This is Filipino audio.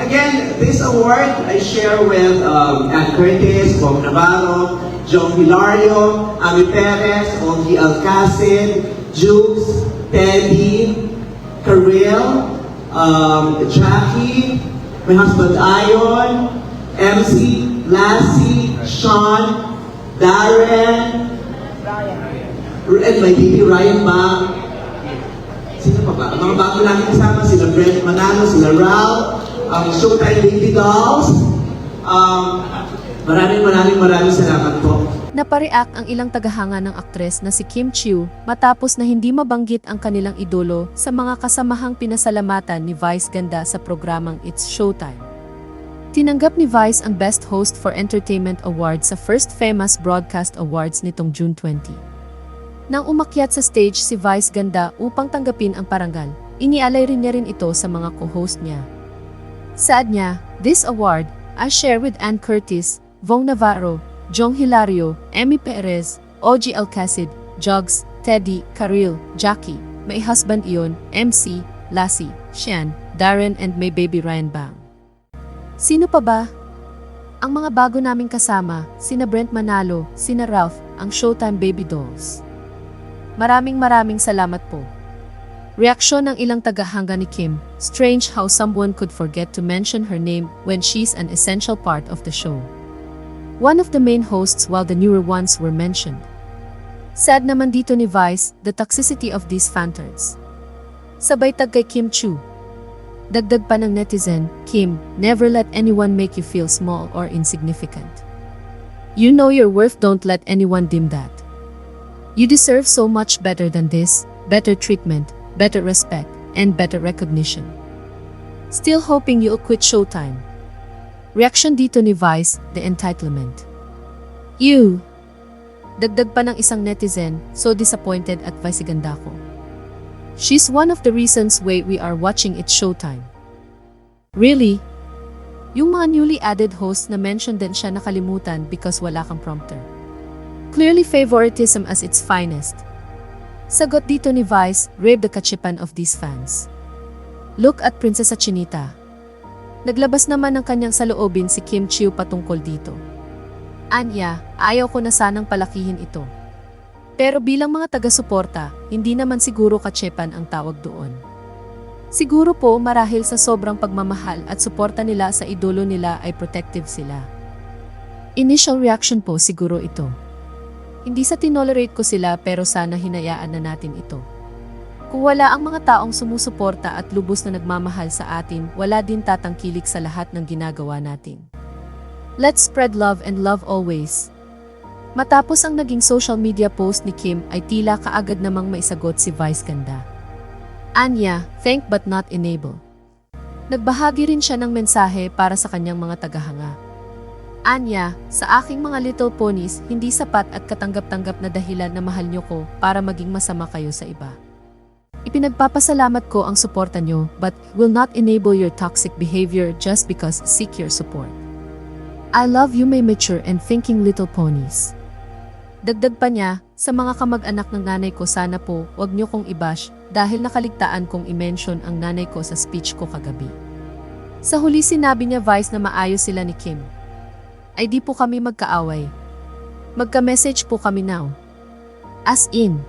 Again, this award I share with Ann Curtis, Bong Navarro, John Hilario, Ami Perez, Ogie Alcacid, Juice, Teddy, Karel, Jackie, my husband Ion, MC, Lassie, Sean, Darren, and my baby Ryan Bang. Sino pa ba? Ang mga bago namin kasama, sila Brent Manalo, sila Ralph, ang Showtime Baby Dolls. Maraming salamat po. Napareact ang ilang tagahanga ng aktres na si Kim Chiu matapos na hindi mabanggit ang kanilang idolo sa mga kasamahang pinasalamatan ni Vice Ganda sa programang It's Showtime. Tinanggap ni Vice ang Best Host for Entertainment Award sa First Famous Broadcast Awards nitong June 20. Nang umakyat sa stage si Vice Ganda upang tanggapin ang parangal, inialay rin niya rin ito sa mga co-host niya. Saad niya, "This award, I share with Ann Curtis, Bong Navarro, Jong Hilario, Emmy Perez, Ogie Alcacid, Jugs, Teddy, Karel, Jackie, my husband Ion, MC, Lassie, Sean, Darren and my baby Ryan Bang." Sino pa ba? Ang mga bago naming kasama, sina Brent Manalo, sina Ralph, ang Showtime Baby Dolls. Maraming salamat po. Reaksyon ng ilang tagahanga ni Kim, strange how someone could forget to mention her name when she's an essential part of the show. One of the main hosts while the newer ones were mentioned. Sad naman dito ni Vice, the toxicity of these fantards. Sabay tag kay Kim Chiu. Dagdag pa ng netizen, "Kim, never let anyone make you feel small or insignificant. You know your worth, don't let anyone dim that. You deserve so much better than this, better treatment, better respect, and better recognition. Still hoping you'll quit Showtime." Reaction dito ni Vice, the entitlement. You! Dagdag pa ng isang netizen, so disappointed at Vice Ganda ko. She's one of the reasons why we are watching It's Showtime. Really? Yung mga newly added hosts na mention din siya nakalimutan because wala kang prompter. Clearly favoritism as its finest. Sagot dito ni Vice, rave the kachipan of these fans. Look at Prinsesa Chinita. Naglabas naman ng kanyang saloobin si Kim Chiu patungkol dito. Anya, ayaw ko na sanang palakihin ito. Pero bilang mga taga-suporta, hindi naman siguro kachipan ang tawag doon. Siguro po marahil sa sobrang pagmamahal at suporta nila sa idolo nila ay protective sila. Initial reaction po siguro ito. Hindi sa tinolerate ko sila pero sana hinayaan na natin ito. Kung wala ang mga taong sumusuporta at lubos na nagmamahal sa atin, wala din tatangkilik sa lahat ng ginagawa natin. Let's spread love and love always. Matapos ang naging social media post ni Kim ay tila kaagad namang maisagot si Vice Ganda. Anya, thank but not enable. Nagbahagi rin siya ng mensahe para sa kanyang mga tagahanga. Anya, sa aking mga little ponies, hindi sapat at katanggap-tanggap na dahilan na mahal niyo ko para maging masama kayo sa iba. Ipinagpapasalamat ko ang suporta niyo but will not enable your toxic behavior just because seek your support. I love you my mature and thinking little ponies. Dagdag pa niya, sa mga kamag-anak ng nanay ko sana po, wag niyo kong i-bash dahil nakaligtaan kong i-mention ang nanay ko sa speech ko kagabi. Sa huli sinabi niya Vice na maayos sila ni Kim. Ay di po kami magkaaway. Magka-message po kami now. As in,